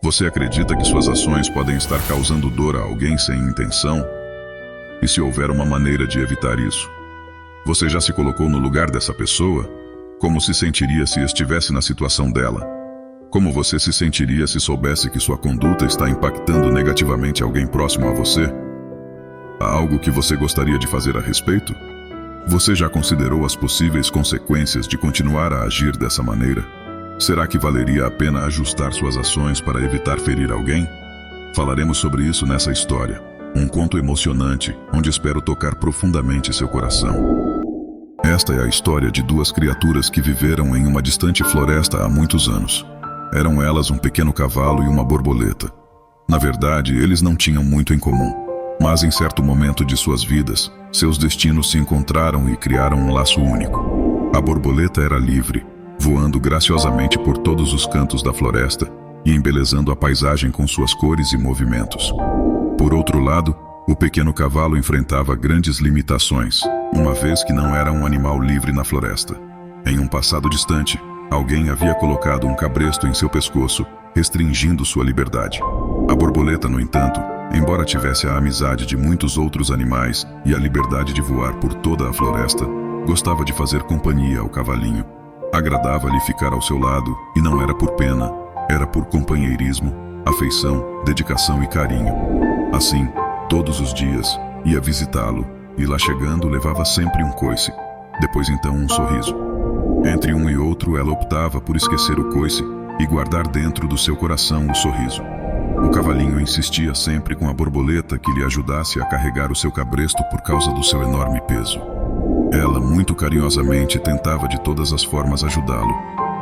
Você acredita que suas ações podem estar causando dor a alguém sem intenção? E se houver uma maneira de evitar isso? Você já se colocou no lugar dessa pessoa? Como se sentiria se estivesse na situação dela? Como você se sentiria se soubesse que sua conduta está impactando negativamente alguém próximo a você? Há algo que você gostaria de fazer a respeito? Você já considerou as possíveis consequências de continuar a agir dessa maneira? Será que valeria a pena ajustar suas ações para evitar ferir alguém? Falaremos sobre isso nessa história, um conto emocionante, onde espero tocar profundamente seu coração. Esta é a história de duas criaturas que viveram em uma distante floresta há muitos anos. Eram elas um pequeno cavalo e uma borboleta. Na verdade, eles não tinham muito em comum, mas em certo momento de suas vidas, seus destinos se encontraram e criaram um laço único. A borboleta era livre, voando graciosamente por todos os cantos da floresta e embelezando a paisagem com suas cores e movimentos. Por outro lado, o pequeno cavalo enfrentava grandes limitações, uma vez que não era um animal livre na floresta. Em um passado distante, alguém havia colocado um cabresto em seu pescoço, restringindo sua liberdade. A borboleta, no entanto, embora tivesse a amizade de muitos outros animais e a liberdade de voar por toda a floresta, gostava de fazer companhia ao cavalinho. Agradava-lhe ficar ao seu lado, e não era por pena, era por companheirismo, afeição, dedicação e carinho. Assim, todos os dias, ia visitá-lo, e lá chegando levava sempre um coice, depois então um sorriso. Entre um e outro ela optava por esquecer o coice e guardar dentro do seu coração o sorriso. O cavalinho insistia sempre com a borboleta que lhe ajudasse a carregar o seu cabresto por causa do seu enorme peso. Ela, muito carinhosamente, tentava de todas as formas ajudá-lo,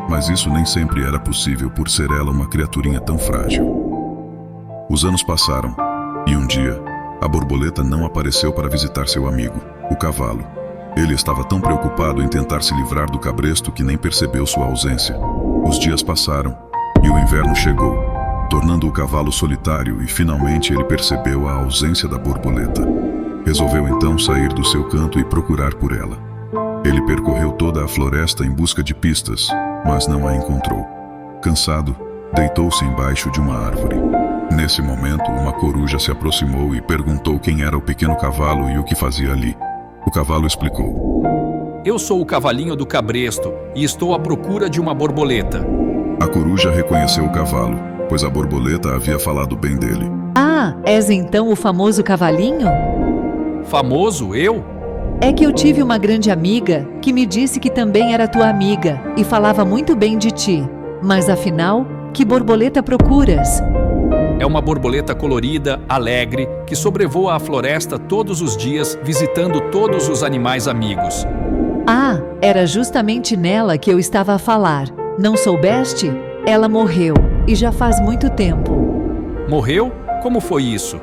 mas isso nem sempre era possível por ser ela uma criaturinha tão frágil. Os anos passaram, e um dia, a borboleta não apareceu para visitar seu amigo, o cavalo. Ele estava tão preocupado em tentar se livrar do cabresto que nem percebeu sua ausência. Os dias passaram, e o inverno chegou, tornando o cavalo solitário, e finalmente ele percebeu a ausência da borboleta. Resolveu então sair do seu canto e procurar por ela. Ele percorreu toda a floresta em busca de pistas, mas não a encontrou. Cansado, deitou-se embaixo de uma árvore. Nesse momento, uma coruja se aproximou e perguntou quem era o pequeno cavalo e o que fazia ali. O cavalo explicou. Eu sou o cavalinho do cabresto e estou à procura de uma borboleta. A coruja reconheceu o cavalo, pois a borboleta havia falado bem dele. Ah, és então o famoso cavalinho? Famoso, eu? É que eu tive uma grande amiga que me disse que também era tua amiga e falava muito bem de ti. Mas afinal, que borboleta procuras? É uma borboleta colorida, alegre, que sobrevoa a floresta todos os dias, visitando todos os animais amigos. Ah, era justamente nela que eu estava a falar. Não soubeste? Ela morreu, e já faz muito tempo. Morreu? Como foi isso?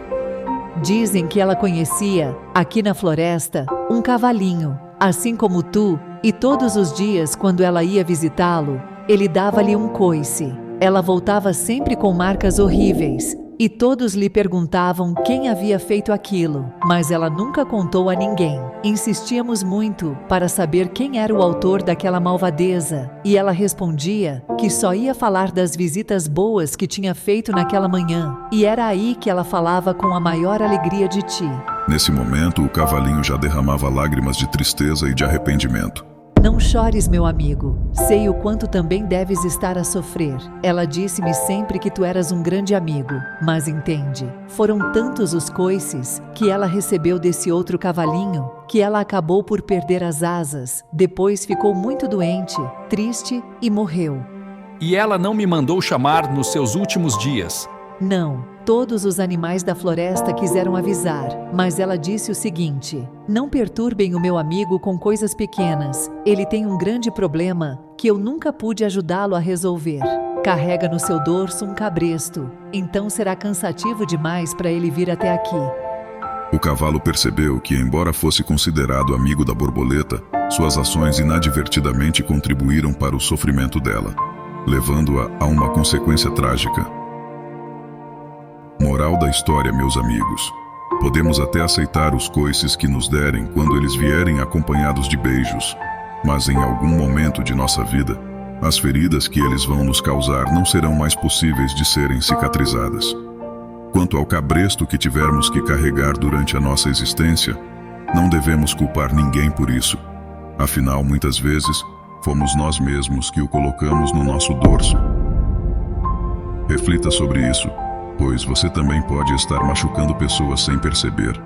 Dizem que ela conhecia, aqui na floresta, um cavalinho, assim como tu, e todos os dias, quando ela ia visitá-lo, ele dava-lhe um coice. Ela voltava sempre com marcas horríveis, e todos lhe perguntavam quem havia feito aquilo, mas ela nunca contou a ninguém. Insistíamos muito para saber quem era o autor daquela malvadeza, e ela respondia que só ia falar das visitas boas que tinha feito naquela manhã, e era aí que ela falava com a maior alegria de ti. Nesse momento, o cavalinho já derramava lágrimas de tristeza e de arrependimento. Não chores, meu amigo. Sei o quanto também deves estar a sofrer. Ela disse-me sempre que tu eras um grande amigo. Mas entende, foram tantos os coices que ela recebeu desse outro cavalinho que ela acabou por perder as asas. Depois ficou muito doente, triste e morreu. E ela não me mandou chamar nos seus últimos dias. Não, todos os animais da floresta quiseram avisar, mas ela disse o seguinte: não perturbem o meu amigo com coisas pequenas. Ele tem um grande problema que eu nunca pude ajudá-lo a resolver. Carrega no seu dorso um cabresto, então será cansativo demais para ele vir até aqui. O cavalo percebeu que, embora fosse considerado amigo da borboleta, suas ações inadvertidamente contribuíram para o sofrimento dela, levando-a a uma consequência trágica. Moral da história, meus amigos. Podemos até aceitar os coices que nos derem quando eles vierem acompanhados de beijos, mas em algum momento de nossa vida, As feridas que eles vão nos causar não serão mais possíveis de serem cicatrizadas. Quanto ao cabresto que tivermos que carregar durante a nossa existência, não devemos culpar ninguém por isso. Afinal, muitas vezes, fomos nós mesmos que o colocamos no nosso dorso. Reflita sobre isso, pois você também pode estar machucando pessoas sem perceber.